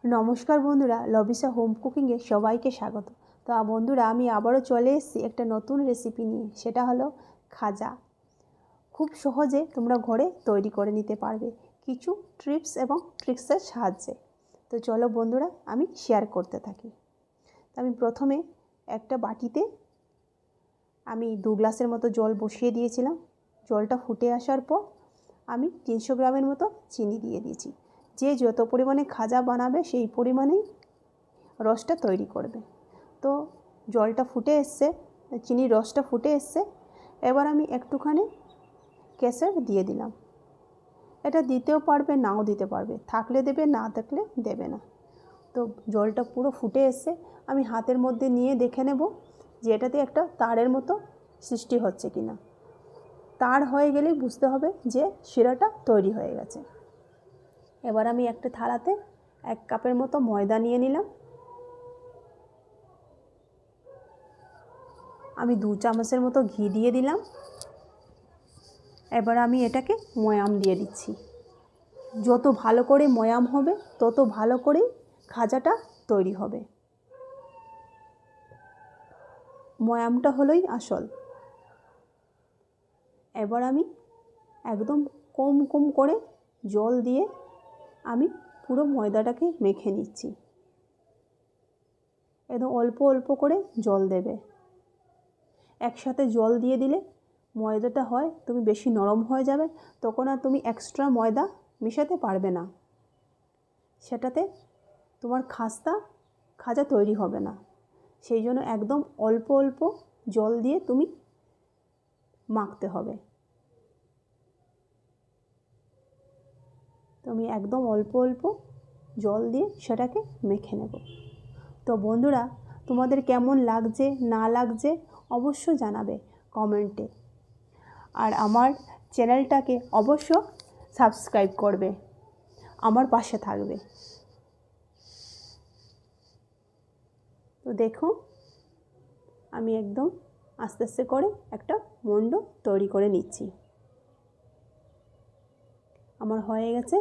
নমস্কার বন্ধুরা, লবিসা হোম কুকিংয়ে সবাইকে স্বাগত। তো বন্ধুরা, আমি আবারও চলে এসেছি একটা নতুন রেসিপি নিয়ে। সেটা হলো খাজা। খুব সহজে তোমরা ঘরে তৈরি করে নিতে পারবে কিছু টিপস এবং ট্রিক্সের সাহায্যে। তো চলো বন্ধুরা, আমি শেয়ার করতে থাকি। তো আমি প্রথমে একটা বাটিতে আমি 2 গ্লাসের মতো জল বসিয়ে দিয়েছিলাম। জলটা ফুটে আসার পর আমি 300 গ্রামের মতো চিনি দিয়ে দিয়েছি। যে যত পরিমাণে খাজা বানাবে সেই পরিমাণেই রসটা তৈরি করবে। তো জলটা ফুটে এসছে, চিনির রসটা ফুটে এসছে। এবার আমি একটুখানি কেশর দিয়ে দিলাম। এটা দিতেও পারবে, নাও দিতে পারবে, থাকলে দেবে, না থাকলে দেবে না। তো জলটা পুরো ফুটে এসছে। আমি হাতের মধ্যে নিয়ে দেখে নেব যে এটাতে একটা তারের মতো সৃষ্টি হচ্ছে কি না। তার হয়ে গেলেই বুঝতে হবে যে শিরাটা তৈরি হয়ে গেছে। এবার আমি একটা থালাতে 1 কাপের মতো ময়দা নিয়ে নিলাম। আমি 2 চামচের মতো ঘি দিয়ে দিলাম। এবার আমি এটাকে ময়াম দিয়ে দিচ্ছি। যত ভালো করে ময়াম হবে তত ভালো করে খাজাটা তৈরি হবে। ময়ামটা হলোই আসল। এবার আমি একদম কম কম করে জল দিয়ে আমি পুরো ময়দাটাকে মেখে নিচ্ছি। একদম অল্প অল্প করে জল দেবে। একসাথে জল দিয়ে দিলে ময়দাটা হয় তুমি বেশি নরম হয়ে যাবে, তখন আর তুমি এক্সট্রা ময়দা মেশাতে পারবে না। সেটাতে তোমার খাজা তৈরি হবে না। সেই জন্য একদম অল্প অল্প জল দিয়ে তুমি মাখতে হবে। তো আমি একদম অল্প অল্প জল দিয়ে সেটাকে মেখে নেব। তো বন্ধুরা, তোমাদের কেমন লাগছে না লাগছে অবশ্যই জানাবে কমেন্টে। আর আমার চ্যানেলটাকে অবশ্য সাবস্ক্রাইব করবে, আমার পাশে থাকবে। তো দেখো, আমি একদম আস্তে আস্তে করে একটা মণ্ড তৈরি করে নিচ্ছি। আমার হয়ে গেছে।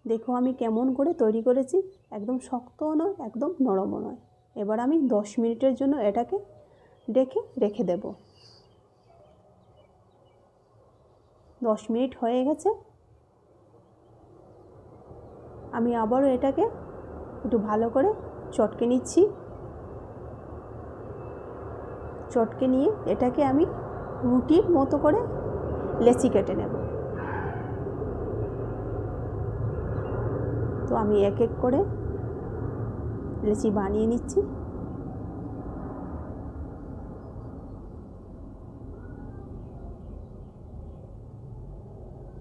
দেখো আমি কেমন করে তৈরি করেছি, একদম শক্তও নয়, একদম নরমও নয়। এবার আমি 10 মিনিটের জন্য এটাকে ঢেকে রেখে দেব। 10 মিনিট হয়ে গেছে। আমি আবারও এটাকে একটু ভালো করে চটকে নিচ্ছি। চটকে নিয়ে এটাকে আমি রুটির মতো করে লেচি কেটে নেব। তো আমি এক এক করে লেচি বানিয়ে নিচ্ছি।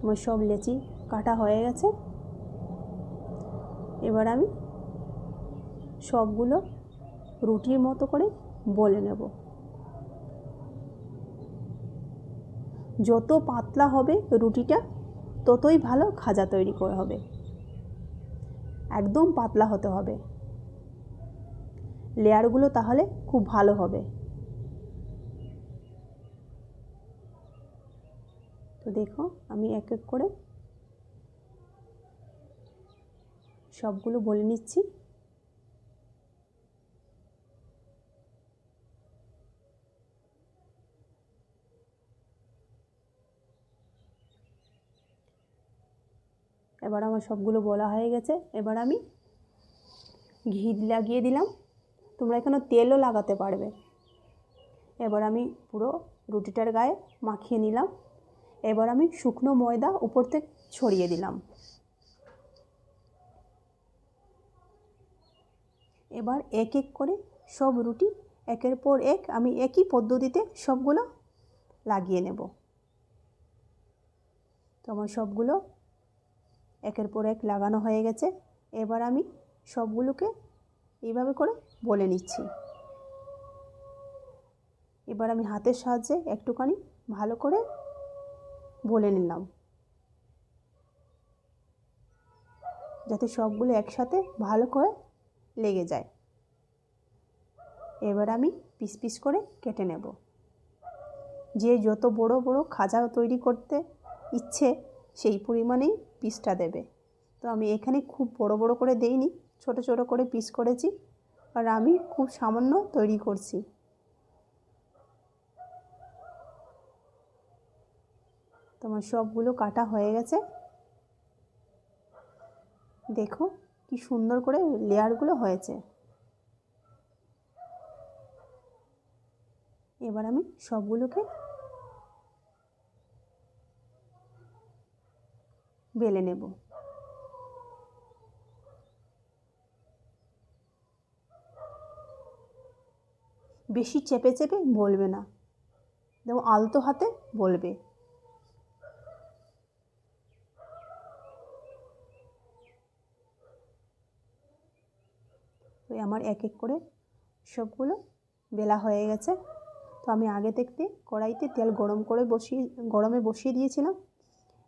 আমার সব লেচি কাটা হয়ে গেছে। এবার আমি সবগুলো রুটির মতো করে বলে নেব। যত পাতলা হবে রুটিটা ততই ভালো খাজা তৈরি করে হবে। একদম পাতলা হতে হবে, লেয়ারগুলো তাহলে খুব ভালো হবে। তো দেখো আমি এক এক করে সবগুলো বলে নিচ্ছি। এবার আমার সবগুলো বলা হয়ে গেছে। এবার আমি ঘি লাগিয়ে দিলাম, তোমরা এখানে তেলও লাগাতে পারবে। এবার আমি পুরো রুটিটার গায়ে মাখিয়ে নিলাম। এবার আমি শুকনো ময়দা উপর থেকে ছড়িয়ে দিলাম। এবার এক এক করে সব রুটি একের পর এক আমি একই পদ্ধতিতে সবগুলো লাগিয়ে নেব। তো আমার সবগুলো একের পর এক লাগানো হয়ে গেছে। এবার আমি সবগুলোকে এইভাবে করে বলে নিচ্ছি। এবার আমি হাতের সাহায্যে একটুখানি ভালো করে বলে নিলাম, যাতে সবগুলো একসাথে ভালো করে লেগে যায়। এবার আমি পিস পিস করে কেটে নেব। যে যত বড় বড় খাজা তৈরি করতে ইচ্ছে সেই পরিমাণেই পিসটা দেবে। তো আমি এখানে খুব বড় বড় করে দেইনি, ছোট ছোট করে পিস করেছি, আর আমি খুব সামান্য তৈরি করছি। তোমার সবগুলো কাটা হয়ে গেছে। দেখো কি সুন্দর করে লেয়ারগুলো হয়েছে। এবার আমি সবগুলোকে বেলে নেব। বেশি চেপে চেপে বলবে না, যেমন আলতো হাতে বলবে। ওই আমার এক এক করে সবগুলো বেলা হয়ে গেছে। তো আমি আগে থেকে কড়াইতে তেল গরমে বসিয়ে দিয়েছিলাম,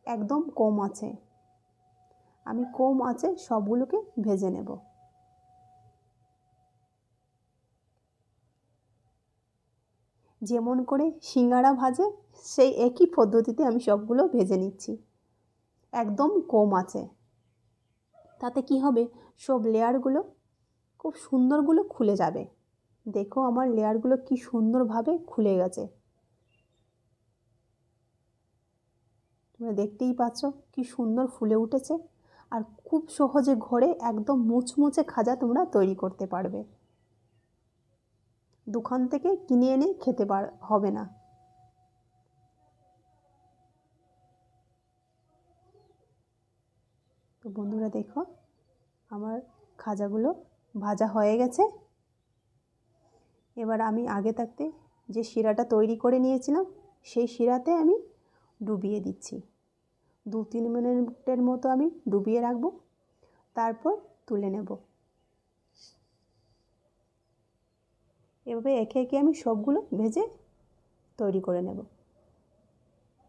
একদম কম আছে। আমি কম আছে সবগুলোকে ভেজে নেব। যেমন করে সিঙ্গাড়া ভাজে সেই একই পদ্ধতিতে আমি সবগুলো ভেজে নিচ্ছি, একদম কম আছে। তাতে কি হবে, সব লেয়ারগুলো খুব সুন্দরগুলো খুলে যাবে। দেখো আমার লেয়ারগুলো কি সুন্দরভাবে খুলে গেছে, তোমরা দেখতেই পাচ্ছ কি সুন্দর ফুলে উঠেছে। আর খুব সহজে ঘরে একদম মুচমুচে খাজা তোমরা তৈরি করতে পারবে, দোকান থেকে কিনে এনে খেতে হবে না। তো বন্ধুরা দেখো আমার খাজাগুলো ভাজা হয়ে গেছে। এবার আমি আগে থাকতে যে শিরাটা তৈরি করে নিয়েছিলাম সেই শিরাতে আমি ডুবিয়ে দিচ্ছি। 2-3 মিনিটের মতো আমি ডুবিয়ে রাখবো, তারপর তুলে নেব। এভাবে একে একে আমি সবগুলো ভেজে তৈরি করে নেব।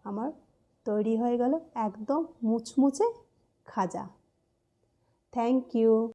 আমার তৈরি হয়ে গেল একদম মুচমুচে খাজা। Thank you.